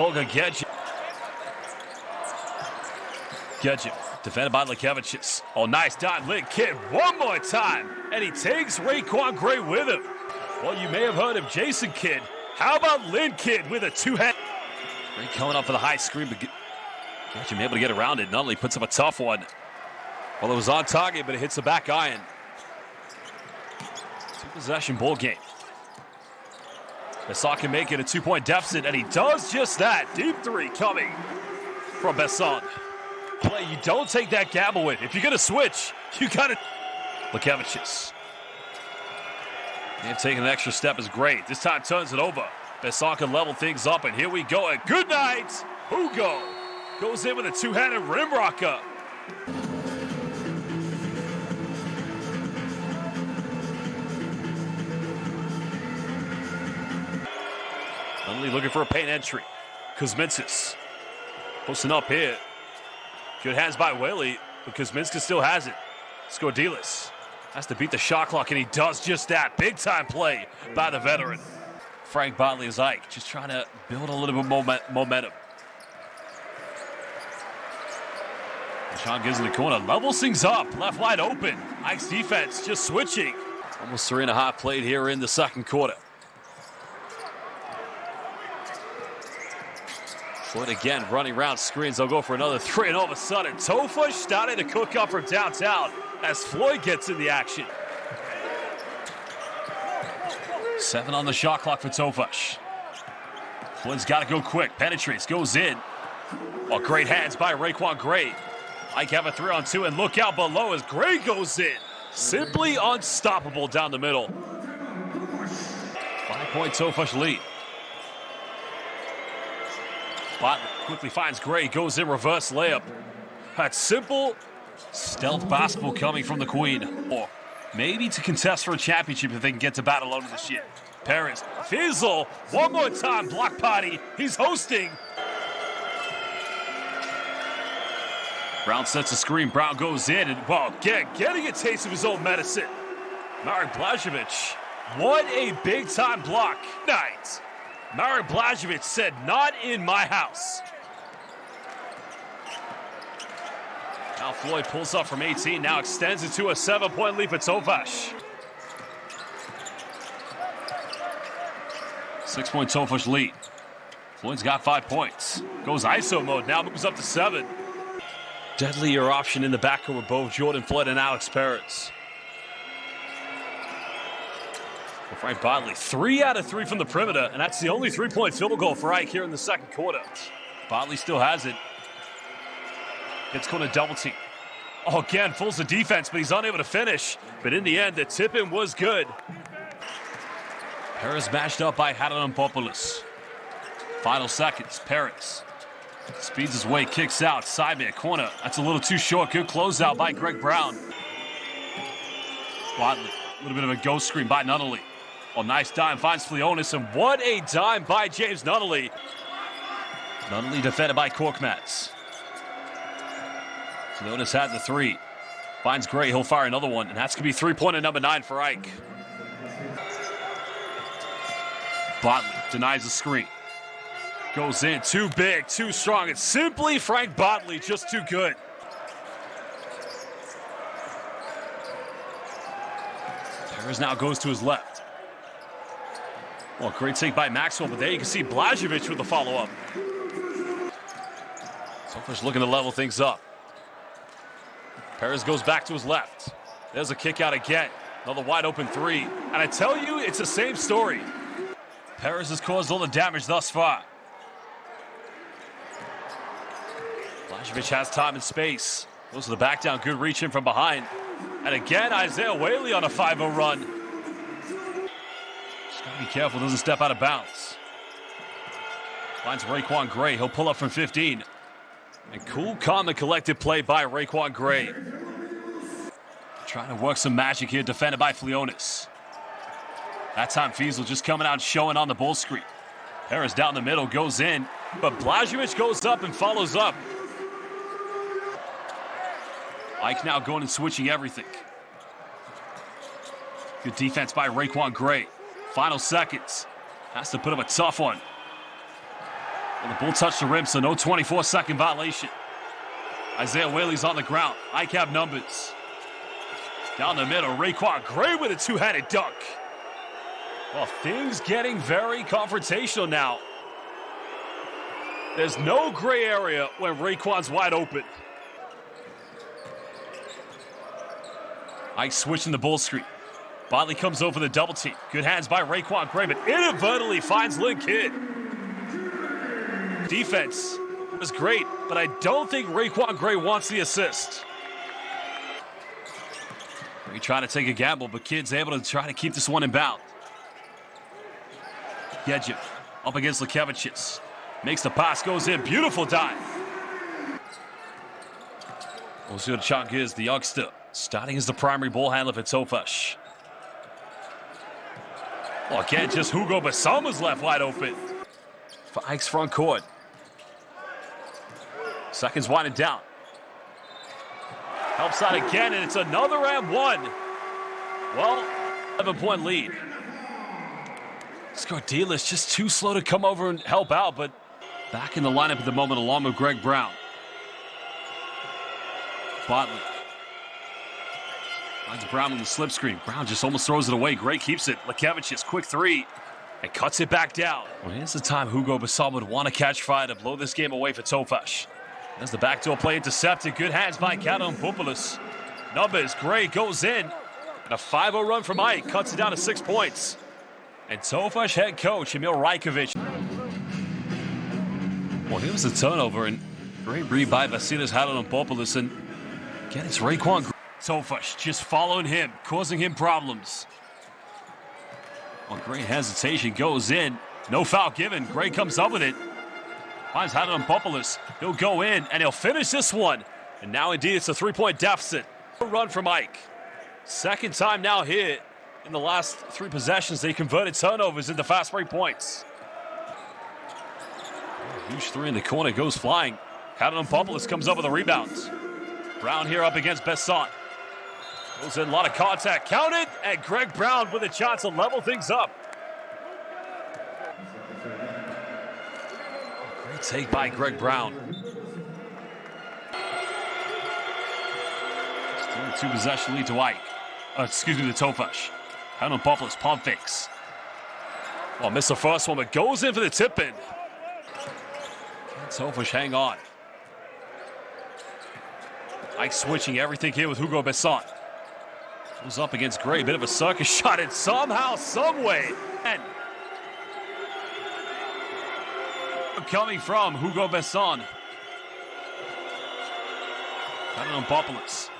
Tolga Gedge. Defended by 𝗪𝗪𝗟𝗖𝗢𝗠𝗘. Oh, nice dot, Lynn Kidd one more time. And he takes Raekwon Gray with him. Well, you may have heard of Jason Kidd. How about Lynn Kidd with a two-hand? Gray coming up for the high screen, but Gedge able to get around it. Nunnally puts up a tough one. Well, it was on target, but it hits the back iron. Two-possession ball game. Besson can make it a 2-point deficit, and he does just that. Deep three coming from Besson. Play you don't take that gamble with. If you're going to switch, you got to. 𝗪𝗪𝗟𝗖𝗢𝗠𝗘. And taking an extra step is great. This time turns it over. Besson can level things up, and here we go. And good night. Hugo goes in with a two-handed rim rocker. Nunnally looking for a paint entry. Kuzminskas posting up here. Good hands by Whaley, but Kuzminskas still has it. Skordelis has to beat the shot clock, and he does just that. Big-time play by the veteran. Frank Botley is Ike, just trying to build a little bit momentum. Sean gives in the corner, levels things up, left wide open. Ike's defense just switching. Almost 3.5 played here in the second quarter. Floyd again running around screens. They'll go for another three, and all of a sudden, Tofas starting to cook up from downtown as Floyd gets in the action. 7 on the shot clock for Tofas. Floyd's got to go quick. Penetrates, goes in. Oh, great hands by Raekwon Gray. Ike have a 3-on-2, and look out below as Gray goes in. Simply unstoppable down the middle. 5-point Tofas lead. Botman quickly finds Gray, goes in, reverse layup. That's simple stealth basketball coming from the Queen. Or maybe to contest for a championship if they can get to Badalona this year. Perez, Fizzle, one more time, block party. He's hosting. Brown sets a screen, Brown goes in, and well, getting a taste of his own medicine. Marek Blažević, what a big-time block. Night. Marek Blažević said, not in my house. Now Floyd pulls up from 18, now extends it to a 7-point lead for Tofas. 6-point Tofas lead. Floyd's got 5 points. Goes ISO mode, now moves up to 7. Deadlier option in the backcourt with both Jordan Floyd and Alex Perez. Frank Bodley, 3 out of 3 from the perimeter, and that's the only 3-point field goal for Ike here in the second quarter. Bodley still has it. Gets caught a double team. Oh, again, fools the defense, but he's unable to finish. But in the end, the tip-in was good. Perez mashed up by Hladompopoulos. Final seconds, Perez speeds his way, kicks out, sideman, corner. That's a little too short. Good closeout by Greg Brown. Bodley, a little bit of a ghost screen by Nunnally. Oh, nice dime, finds Flionis, and what a dime by James Nunnally. Nunnally defended by Korkmaz. Flionis had the 3. Finds Gray, he'll fire another one, and that's going to be 3-pointer number 9 for Ike. Botley denies the screen. Goes in, too big, too strong. It's simply Frank Botley, just too good. Perez now goes to his left. Well, great take by Maxwell, but there you can see Blažević with the follow-up. Tofas looking to level things up. Perez goes back to his left. There's a kick out again. Another wide open 3. And I tell you, it's the same story. Perez has caused all the damage thus far. Blažević has time and space. Goes to the back down, good reach in from behind. And again, Isaiah Whaley on a 5-0 run. Just gotta be careful, doesn't step out of bounds. Finds Raekwon Gray, he'll pull up from 15. And cool, calm, and collected play by Raekwon Gray. Trying to work some magic here, defended by Flionis. That time, Fiesel just coming out and showing on the ball screen. Perez down the middle, goes in, but Blažević goes up and follows up. Ike now going and switching everything. Good defense by Raekwon Gray. Final seconds. Has to put up a tough one. And the ball touched the rim, so no 24-second violation. Isaiah Whaley's on the ground. Ike have numbers. Down the middle, Raekwon Gray with a 2-handed dunk. Well, things getting very confrontational now. There's no gray area when Raekwon's wide open. Ike switching the ball screen. Botley comes over the double team. Good hands by Raekwon Gray, but inadvertently finds Lynn Kidd. Defense was great, but I don't think Raekwon Gray wants the assist. Gray trying to take a gamble, but Kidd's able to try to keep this one in bound. Gedjic up against Lekevicius. Makes the pass, goes in. Beautiful dive. We'll see what Chunk is, the youngster, starting as the primary ball handler for Tofas. Well, again, just Hugo Basama's left wide open for Ike's front court. Seconds winding down. Helps out again, and it's another and 1. Well, 11-point lead. Scardilas just too slow to come over and help out, but back in the lineup at the moment along with Greg Brown. Botley finds Brown on the slip screen. Brown just almost throws it away. Gray keeps it. Lekevicius, quick 3. and cuts it back down. Well, here's the time 𝗪𝗪𝗟𝗖𝗢 would want to catch fire to blow this game away for Tofas. There's the backdoor play intercepted. Good hands by 𝗪𝗪𝗪𝗪𝗪𝗪😂. Numbers, Gray goes in. And a 5-0 run from Ike cuts it down to 6 points. And Tofas head coach 𝗪𝗪𝗪𝗪𝗪𝗪😂. Well, here was the turnover, and great read by Vasilis 𝗪𝗪𝗪𝗪𝗪𝗪😂. And again, it's RaeQuan. Tofas just following him, causing him problems. Well, great hesitation, goes in. No foul given. Gray comes up with it. Finds 𝗪𝗪𝗪𝗪𝗪😂. He'll go in, and he'll finish this one. And now, indeed, it's a 3-point deficit. A run from Ike. Second time now here in the last 3 possessions. They converted turnovers into fast break points. Huge 3 in the corner, goes flying. 𝗪𝗪𝗪𝗪𝗪😂 comes up with a rebound. Brown here up against Besson. Goes in, a lot of contact. Counted, and Greg Brown with a chance to level things up. Great take by Greg Brown. Still a 2-possession lead to Ike. To Tofas. 𝗪𝗪𝗪𝗪𝗪😂, pump fakes. Well, missed the first one, but goes in for the tip-in. Tofas hang on. Ike switching everything here with Hugo Besson. Goes up against Gray, bit of a circus shot, and somehow, someway. And coming from Hugo Besson. 𝗪𝗪𝗪𝗪𝗪😂.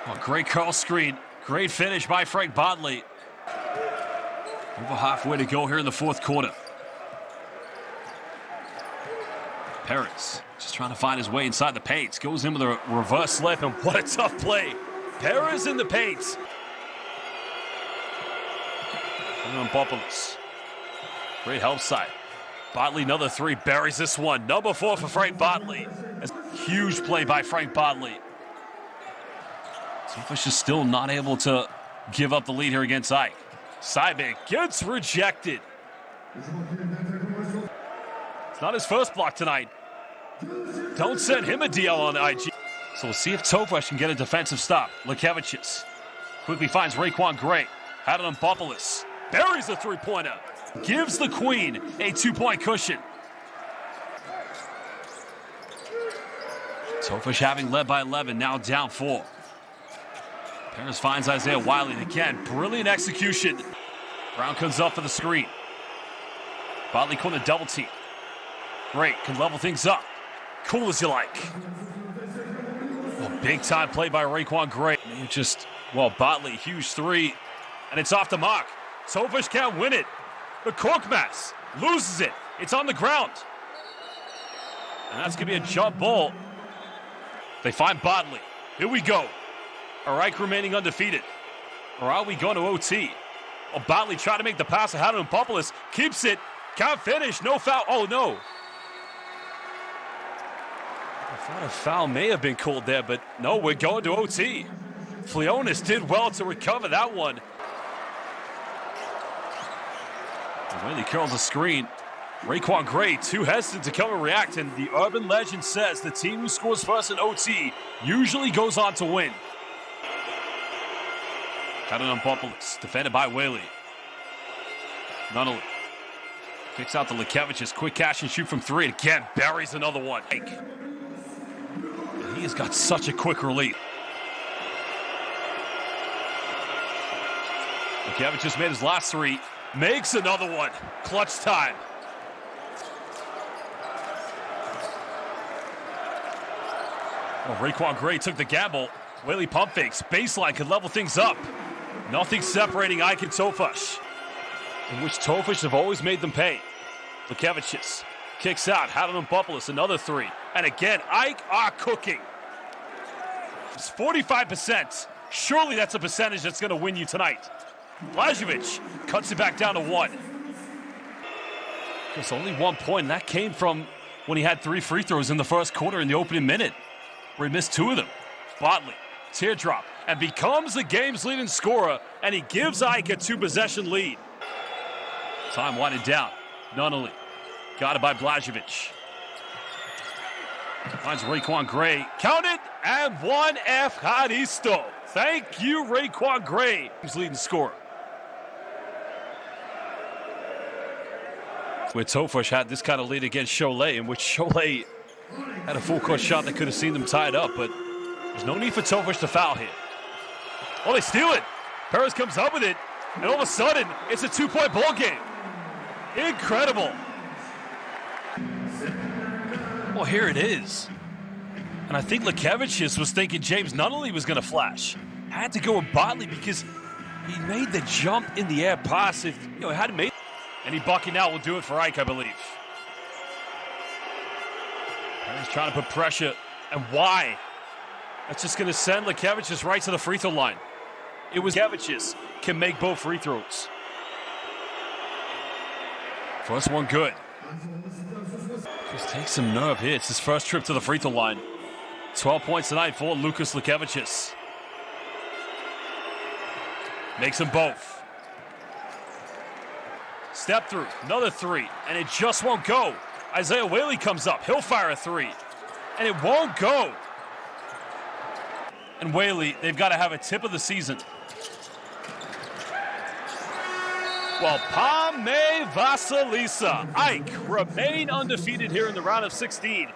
Oh, great curl screen. Great finish by Frank Bodley. Over halfway to go here in the 4th quarter. Perez just trying to find his way inside the paint. Goes in with a reverse slip, and what a tough play. Perez in the paint. 𝗪𝗪𝗪𝗪𝗪😂. Great help side. Bodley, another 3, buries this one. Number 4 for Frank Bodley. Huge play by Frank Bodley. Tofas is still not able to give up the lead here against Ike. Seiberg gets rejected. It's not his first block tonight. Don't send him a DL on IG. So we'll see if Tofas can get a defensive stop. 𝗪𝗪𝗪𝗪😂 quickly finds RaeQuan Gray. 𝗪𝗪𝗪😂 buries the 3-pointer. Gives the Queen a 2-point cushion. Tofas having led by 11, now down 4. Perez finds Isaiah Wiley again. Brilliant execution. Brown comes up for the screen. Bodley corner double team. Great, can level things up. Cool as you like. Well, big time play by RaeQuan Gray. Bodley, huge 3. And it's off the mark. Tofas can't win it. The Korkmaz loses it. It's on the ground. And that's going to be a jump ball. They find Bodley. Here we go. Are Ike remaining undefeated? Or are we going to OT? Well, Bodley tried to make the pass to 𝗪𝗪𝗪𝗪😂. Keeps it. Can't finish. No foul. Oh, no. I thought a foul may have been called there, but no, we're going to OT. Flionis did well to recover that one. Wiley curls the screen. RaeQuan Gray too hesitant to come and react, and the urban legend says the team who scores first in OT usually goes on to win. 𝗪𝗪𝗪𝗪𝗪😂 defended by Wiley. Nunnally kicks out to 𝗪𝗪𝗪😂. Quick catch and shoot from 3. Again, buries another one. And he has got such a quick release. 𝗪𝗪𝗪𝗪𝗪😂 just made his last 3. Makes another one. Clutch time. Well, RaeQuan Gray took the gamble. Wiley pump fakes. Baseline could level things up. Nothing separating Ike and Tofas, in which Tofas have always made them pay. 𝗪𝗪𝗪𝗪😂 kicks out. 𝗪𝗪𝗪😂, another 3. And again, Ike are cooking. It's 45%. Surely that's a percentage that's going to win you tonight. Blažević cuts it back down to 1. It's only 1 point, and that came from when he had 3 free throws in the first quarter in the opening minute, where he missed 2 of them. Bodley, teardrop, and becomes the game's leading scorer, and he gives Ike a 2-possession lead. Time winding down. Nunnally, got it by Blažević. Finds RaeQuan Gray. Counted, and 1 Evharisto. Thank you, RaeQuan Gray, who's leading scorer. where Tofas had this kind of lead against 𝗪𝗖𝗢, in which 𝗪𝗖𝗢 had a full court shot that could have seen them tied up, but there's no need for Tofas to foul here. Oh, they steal it. Perez comes up with it, and all of a sudden, it's a 2-point ball game. Incredible. Well, here it is. And I think 𝗪𝗪𝗟𝗖𝗍 was thinking James Nunnally was going to flash. Had to go with Botley because he made the jump in the air pass. If he hadn't made it. Any bucket now will do it for AEK, I believe. He's trying to put pressure. And why? That's just going to send 𝗪𝗪𝗟𝗖𝗍 right to the free throw line. It was 𝗪𝗪𝗟𝗖𝗍 can make both free throws. First one good. Just takes some nerve here. It's his first trip to the free throw line. 12 points tonight for Lucas 𝗪𝗪𝗟𝗖𝗍. Makes them both. Step through, another three, and it just won't go. Isaiah Whaley comes up, he'll fire a three, and it won't go. And Whaley, they've got to have a tip of the season. Well, 𝗪𝗪𝗪𝗪𝗪𝗪𝗪𝗪𝗪𝗪𝗪𝗪𝗪𝗪𝗪 remain undefeated here in the round of 16.